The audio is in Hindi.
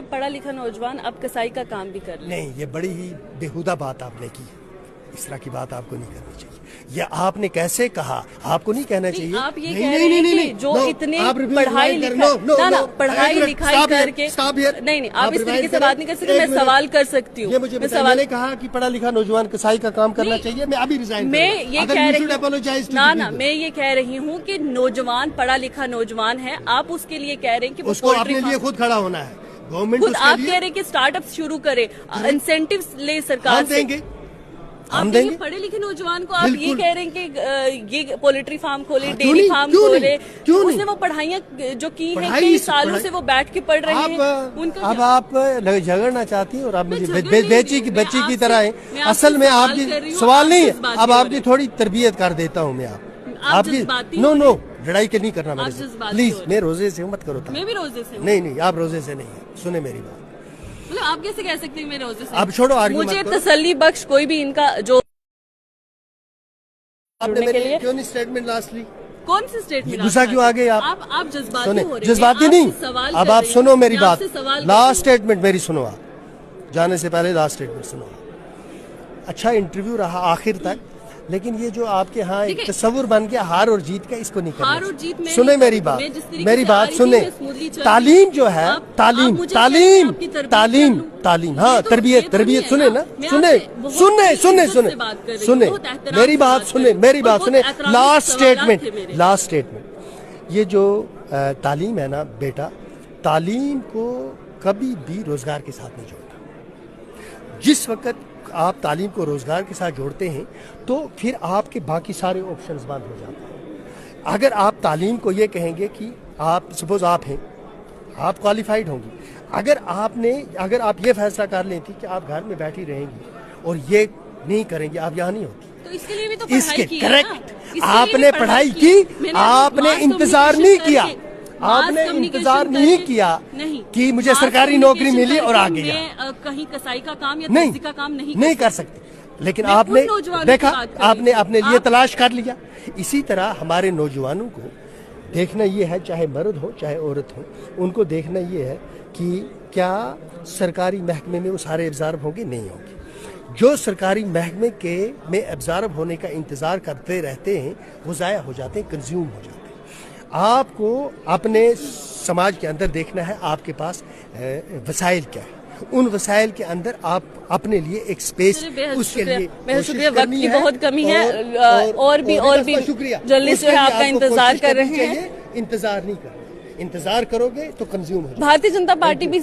कि पढ़ा लिखा नौजवान अब कसाई का काम भी कर ले। नहीं, ये बड़ी ही बेहुदा बात आपने की। इस तरह की बात आपको नहीं करनी चाहिए। ये आपने कैसे कहा? आपको नहीं कहना चाहिए। आप ये कह रहे हैं कि जो इतने पढ़ाई लिखाई करके नहीं, आप इस तरीके से बात नहीं कर सकते। मैं सवाल कर सकती हूँ। मुझे मैंने कहा कि पढ़ा लिखा नौजवान कसाई का काम करना चाहिए। मैं अभी रिजाइन मैं ये कह रही हूँ मैं ये कह रही हूँ कि नौजवान पढ़ा लिखा नौजवान है, आप उसके लिए कह रहे हैं कि उसको अपने लिए खुद खड़ा होना है। गवर्नमेंट खुद आप कह रहे हैं कि स्टार्टअप शुरू करे, इंसेंटिव ले सरकार से। हम देंगे पढ़े लिखे नौजवान को। आप ये कह रहे हैं कि ये पोल्ट्री फार्म खोले, डेयरी फार्म खोले, उसने वो पढ़ाइयाँ जो की हैं कई सालों से वो बैठ के पढ़ रहे हैं उनका। अब आप झगड़ना चाहती हैं और आप मुझे बच्ची की तरह है। असल में आपकी सवाल नहीं है, अब आपकी थोड़ी तरबियत कर देता हूँ मैं आपकी। नो लड़ाई के नहीं करना मेरे से प्लीज। मैं रोजे से मत करो। मैं भी रोजे से। नहीं, आप रोजे से नहीं है। सुने मेरी बात। मतलब आप कैसे कह सकते हैं मेरे रोजे से? अब छोड़ो, मुझे तसल्ली बख्श कोई भी इनका जो आपने मेरे क्यों नहीं स्टेटमेंट लास्ट ली? कौन सी स्टेटमेंट? गुस्सा क्यों आ गए आप? आप जज्बाती हो रहे हैं। जज्बाती नहीं, अब आप सुनो मेरी बात। लास्ट स्टेटमेंट मेरी सुनो। आप जाने से पहले लास्ट स्टेटमेंट सुनो। अच्छा इंटरव्यू रहा आखिर तक, लेकिन ये जो आपके यहाँ एक तस्वुर बन गया हार और जीत का, इसको नहीं करना। सुने मेरी बात सुने। तालीम जो है, तालीम हाँ, तरबियत सुने ना, सुने मेरी बात सुने। लास्ट स्टेटमेंट ये जो तालीम है ना बेटा, तालीम को कभी भी रोजगार के साथ नहीं जोड़ता। जिस वक्त आप तालीम को रोजगार के साथ जोड़ते हैं तो फिर आपके बाकी सारे ऑप्शंस बंद हो जाते हैं। अगर आप तालीम को ये कहेंगे कि आप सपोज आप हैं, आप क्वालिफाइड होंगी, अगर आप ये फैसला कर लेती कि आप घर में बैठी रहेंगी और ये नहीं करेंगी, आप यहाँ नहीं होती। तो इसके लिए भी तो पढ़ाई की करेक्ट, आपने पढ़ाई की, आपने इंतजार नहीं किया, आपने इंतजार नहीं किया कि मुझे सरकारी नौकरी मिली और आ गया। कहीं कसाई का काम या दर्जी का काम नहीं कर सकते, लेकिन आपने देखा, आपने अपने लिए तलाश कर लिया। इसी तरह हमारे नौजवानों को देखना ये है, चाहे मर्द हो चाहे औरत हो, उनको देखना ये है कि क्या सरकारी महकमे में वो सारे एब्जॉर्ब होंगे, नहीं होंगे। जो सरकारी महकमे में एब्जॉर्ब होने का इंतजार करते रहते हैं वो जाया हो जाते हैं, कंज्यूम हो जाते हैं। आपको अपने समाज के अंदर देखना है आपके पास वसाइल क्या है, उन वसाइल के अंदर आप अपने लिए एक स्पेस, उसके लिए वक्त की बहुत कमी है और भी जर्नलिस्ट जो है आपका इंतजार कर रहे हैं। इंतजार नहीं कर, इंतजार करोगे तो कंज्यूम हो जाएगा। भारतीय जनता पार्टी भी